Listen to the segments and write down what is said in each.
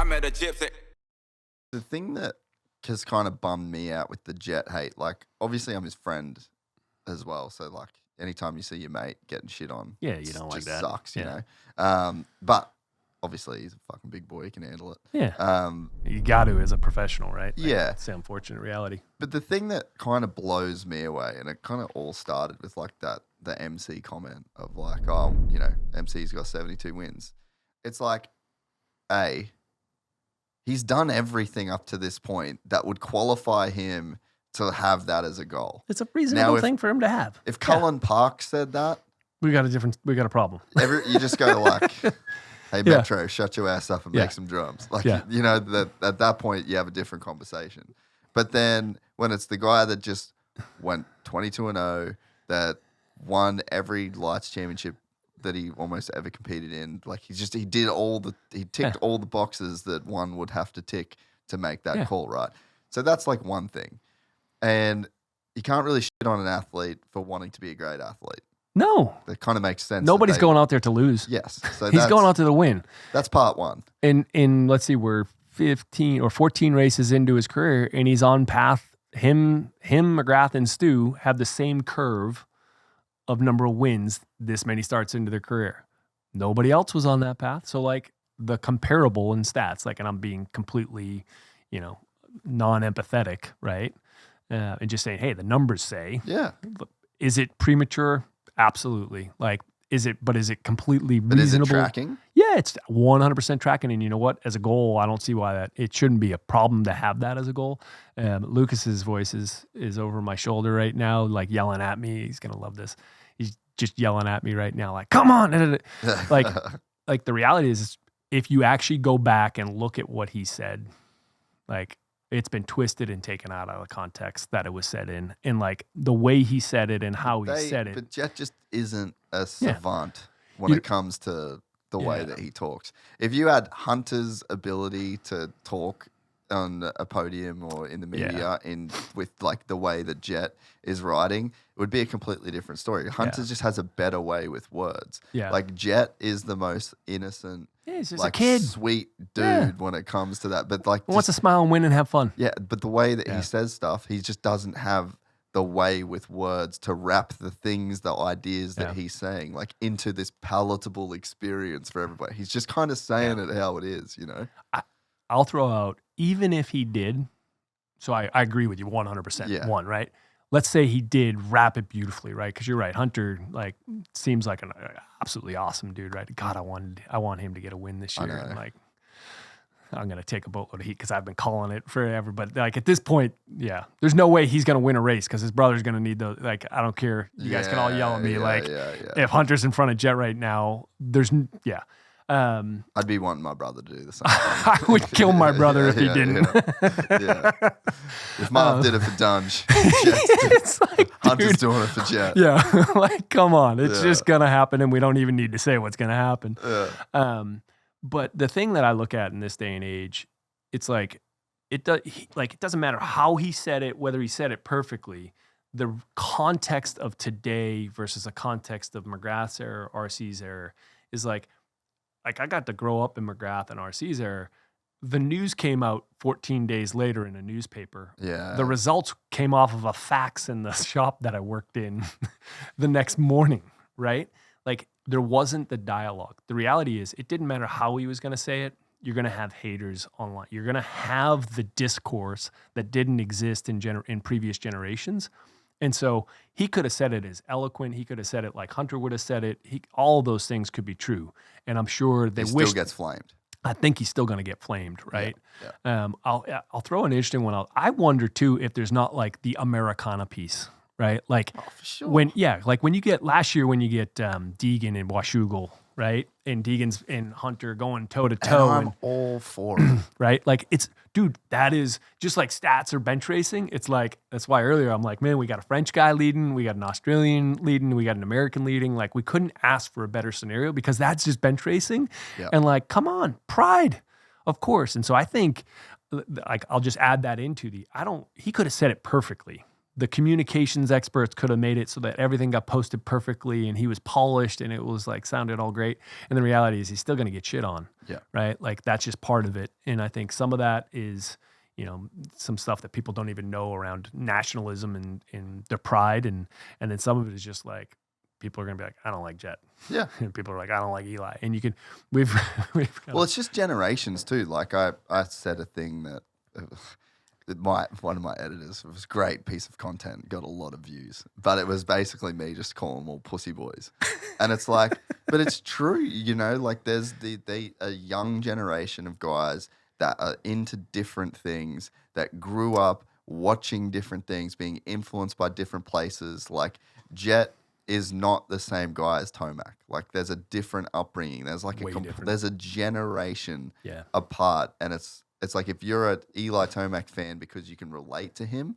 I met a gypsy. The thing that has kind of bummed me out with the Jett hate, like, obviously I'm his friend as well, so, like, anytime you see your mate getting shit on, Yeah, you don't like that. Sucks, you Yeah. know. But obviously he's a fucking big boy, he can handle it. Yeah. You got to as a professional, right? Like, Yeah. it's the unfortunate reality. But the thing that kind of blows me away, and it kind of all started with like the MC comment of like, oh, you know, MC's got 72 wins. It's like, he's done everything up to this point that would qualify him to have that as a goal. It's a reasonable thing for him to have. If Cullen Park said that, we got a problem. you just go like, hey, Metro, shut your ass up and make some drums. Like, you know, that at that point you have a different conversation. But then when it's the guy that just went 22-0, that won every lights championship that he almost ever competed in, like he ticked all the boxes that one would have to tick to make that call, right? So that's like one thing. And you can't really shit on an athlete for wanting to be a great athlete. No. That kind of makes sense. Nobody's going out there to lose. Yes. So he's going out there to win. That's part one. In let's see, we're 15 or 14 races into his career, and he's on path. Him, McGrath, and Stu have the same curve of number of wins this many starts into their career. Nobody else was on that path. So, like, the comparable in stats, like, and I'm being completely, you know, non-empathetic, right? And just saying, hey, the numbers say. Yeah. Is it premature? Absolutely. Like, is it completely reasonable? But is it tracking? Yeah, it's 100% tracking. And you know what? As a goal, I don't see why it shouldn't be a problem to have that as a goal. Lucas's voice is over my shoulder right now, like yelling at me. He's going to love this. He's just yelling at me right now, like, come on. like the reality is, if you actually go back and look at what he said, like, it's been twisted and taken out of the context that it was said in. And like the way he said it and how he said it. But Jett just isn't a savant when it comes to the way that he talks. If you had Hunter's ability to talk on a podium or in the media with like the way that Jett is writing, it would be a completely different story. Hunter just has a better way with words. Yeah. Like Jett is the most innocent, he's just like a kid. sweet dude when it comes to that. But like, he wants to smile and win and have fun. Yeah, but the way that he says stuff, he just doesn't have the way with words to wrap the things, the ideas that he's saying, like into this palatable experience for everybody. He's just kind of saying it how it is, you know? I'll throw out, even if he did, so I agree with you 100%, one, right? Let's say he did wrap it beautifully, right? Because you're right, Hunter like seems like an absolutely awesome dude, right? God, I want him to get a win this year. And like, I'm going to take a boatload of heat because I've been calling it forever. But like at this point, there's no way he's going to win a race because his brother's going to need those. Like, I don't care. You guys can all yell at me. If Hunter's in front of Jett right now, I'd be wanting my brother to do the same thing. I would kill my brother if he didn't. If Marv did it for Dunge, it's like, Hunter's doing it for Jett. Yeah, like, come on. It's just going to happen, and we don't even need to say what's going to happen. But the thing that I look at in this day and age, it's like, it doesn't matter how he said it, whether he said it perfectly. The context of today versus the context of McGrath's era, RC's era, is like I got to grow up in McGrath and RC's era. The news came out 14 days later in a newspaper. Yeah. The results came off of a fax in the shop that I worked in the next morning, right? Like, there wasn't the dialogue. The reality is, it didn't matter how he was going to say it. You're going to have haters online. You're going to have the discourse that didn't exist in previous generations. And so he could have said it as eloquent. He could have said it like Hunter would have said it. All those things could be true. And I'm sure they still gets flamed. I think he's still going to get flamed, right? Yeah. I'll throw an interesting one out. I wonder too if there's not like the Americana piece, right? Like, for sure. when you get last year when you get Deegan and Washougal, right? And Deegan's and Hunter going toe to toe. I'm all for it. Right? Like, that is just like stats or bench racing. It's like, that's why earlier I'm like, man, we got a French guy leading, we got an Australian leading, we got an American leading. Like, we couldn't ask for a better scenario because that's just bench racing. Yep. And like, come on, pride, of course. And so I think, like, I'll just add that into he could have said it perfectly. the communications experts could have made it so that everything got posted perfectly and he was polished and it was like sounded all great. And the reality is he's still going to get shit on. Yeah. Right. Like that's just part of it. And I think some of that is, some stuff that people don't even know around nationalism and their pride. And then some of it is just like, people are going to be like, I don't like Jett. Yeah. And people are like, I don't like Eli. And you can, well, it's just generations too. Like I said a thing that one of my editors, it was a great piece of content, got a lot of views, but it was basically me just calling them all pussy boys. And it's like, but it's true, like there's a young generation of guys that are into different things, that grew up watching different things, being influenced by different places. Like Jett is not the same guy as Tomac. Like there's a different upbringing. There's like there's a generation apart, and it's like if you're an Eli Tomac fan because you can relate to him,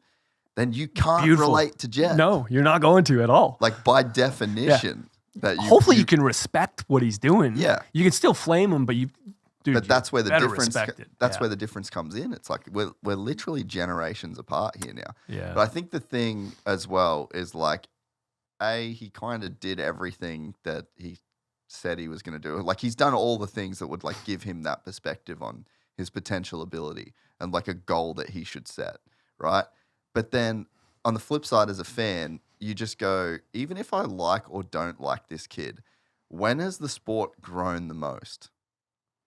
then you can't relate to Jett. No, you're not going to at all. Like by definition, that hopefully you can respect what he's doing. Yeah, you can still flame him, but but that's where the difference. That's where the difference comes in. It's like we're literally generations apart here now. Yeah. But I think the thing as well is like, he kind of did everything that he said he was going to do. Like he's done all the things that would like give him that perspective on his potential ability and like a goal that he should set, right? But then on the flip side, as a fan, you just go, even if I like or don't like this kid, when has the sport grown the most?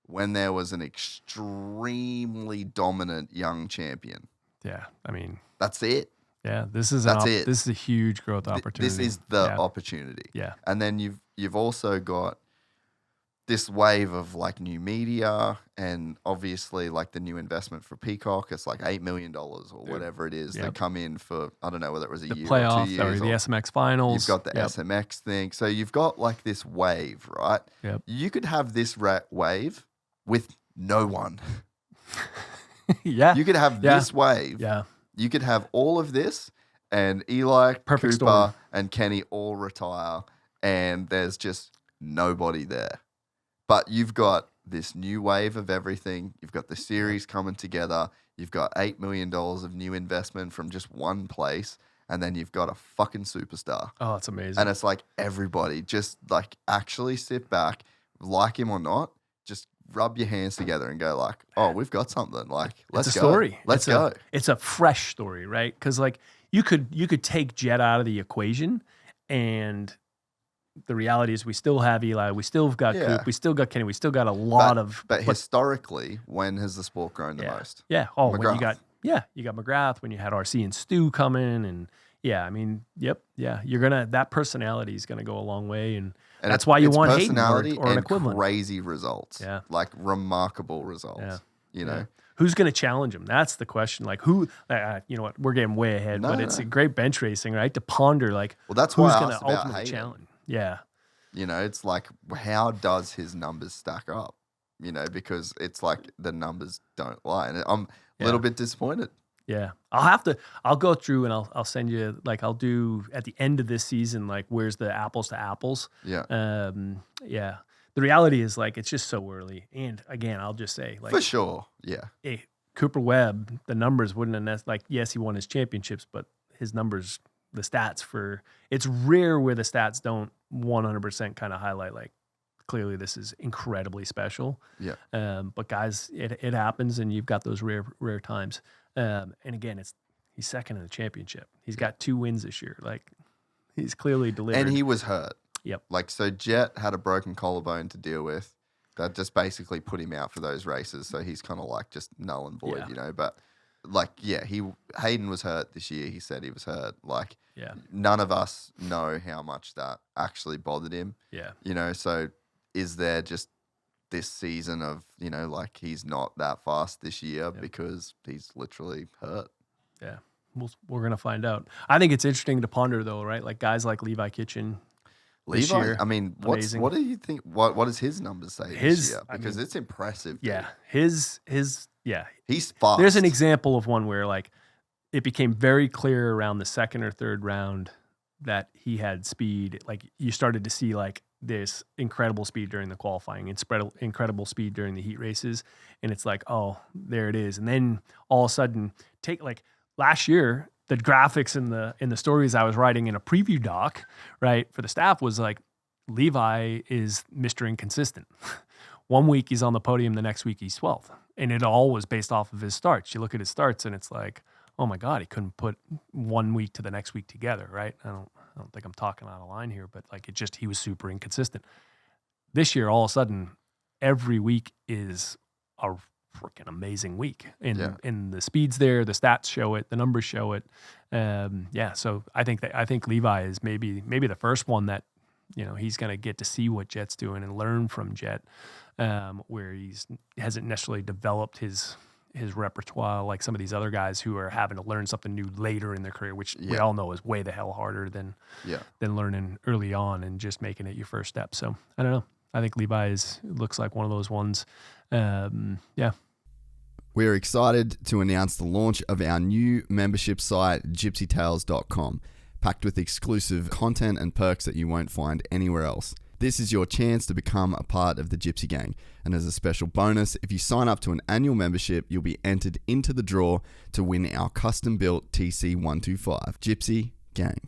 When there was an extremely dominant young champion. Yeah, I mean, that's it. Yeah, this is a huge growth opportunity. This is the opportunity. Yeah, and then you've also got this wave of like new media and obviously like the new investment for Peacock. It's like $8 million or whatever it is. They come in for, I don't know whether it was a year playoff, or 2 years. Or the SMX finals. You've got the SMX thing. So you've got like this wave, right? Yep. You could have this wave with no one. Yeah. You could have this wave. Yeah. You could have all of this and Eli, Perfect Cooper, story. and Kenny all retire and there's just nobody there. But you've got this new wave of everything. You've got the series coming together. You've got $8 million of new investment from just one place. And then you've got a fucking superstar. Oh, it's amazing. And it's like everybody just like actually sit back, like him or not, just rub your hands together and go like, oh, we've got something. Like, let's go. Story. Let's go. It's a fresh story, right? Because like you could take Jett out of the equation, and the reality is we still have Eli, we still got Coop, we still got Kenny, we still got a lot of. But historically, when has the sport grown the most? Yeah. Oh, McGrath. when you got McGrath, when you had RC and Stu come in, and I mean, that personality is gonna go a long way, and that's why you want personality or an equivalent. Crazy results. Yeah. Like remarkable results. Yeah. You know. Who's going to challenge him? That's the question. Like who, you know what, we're getting way ahead, but it's a great bench racing, right? To ponder like, well, that's who's going to ultimately challenge. Yeah. You know, it's like, how does his numbers stack up? You know, because it's like the numbers don't lie. And I'm a little bit disappointed. Yeah. I'll go through and I'll send you, like, I'll do at the end of this season, like, where's the apples to apples? Yeah. Yeah. The reality is, like, it's just so early. And again, I'll just say, like, for sure. Yeah. Hey, Cooper Webb, the numbers wouldn't have, like, yes, he won his championships, but his numbers, the stats it's rare where the stats don't 100% kind of highlight, like, clearly this is incredibly special. Yeah. But guys, it happens, and you've got those rare times. And again, he's second in the championship. He's got 2 wins this year. Like, he's clearly delivered. And he was hurt. Yep. Like, so Jett had a broken collarbone to deal with. That just basically put him out for those races. So he's kind of like just null and void, you know. But like, Hayden was hurt this year. He said he was hurt. Like, none of us know how much that actually bothered him. Yeah. You know, so is there just this season of, you know, like he's not that fast this year because he's literally hurt? Yeah. We're going to find out. I think it's interesting to ponder, though, right? Like guys like Levi Kitchen. Levi, year, I mean, what do you think? What does his numbers say this year? Because it's impressive. Dude. Yeah, he's fast. There's an example of one where like it became very clear around the second or third round that he had speed. Like you started to see like this incredible speed during the qualifying and incredible speed during the heat races, and it's like, oh, there it is. And then all of a sudden, last year the graphics in the stories I was writing in a preview doc, right, for the staff was like, Levi is Mr. Inconsistent. One week he's on the podium, the next week he's 12th. And it all was based off of his starts. You look at his starts and it's like, oh my God, he couldn't put 1 week to the next week together, right? I don't think I'm talking out of line here, but like he was super inconsistent. This year, all of a sudden, every week is a freaking amazing week. And the speed's there, the stats show it, the numbers show it. So I think Levi is maybe the first one that, he's going to get to see what Jett's doing and learn from Jett, where hasn't necessarily developed his repertoire like some of these other guys who are having to learn something new later in their career, which we all know is way the hell harder than learning early on and just making it your first step. So I don't know. I think Levi looks like one of those ones. We're excited to announce the launch of our new membership site, gypsytales.com, packed with exclusive content and perks that you won't find anywhere else. This is your chance to become a part of the Gypsy Gang. And as a special bonus, if you sign up to an annual membership, you'll be entered into the draw to win our custom-built TC125. Gypsy Gang.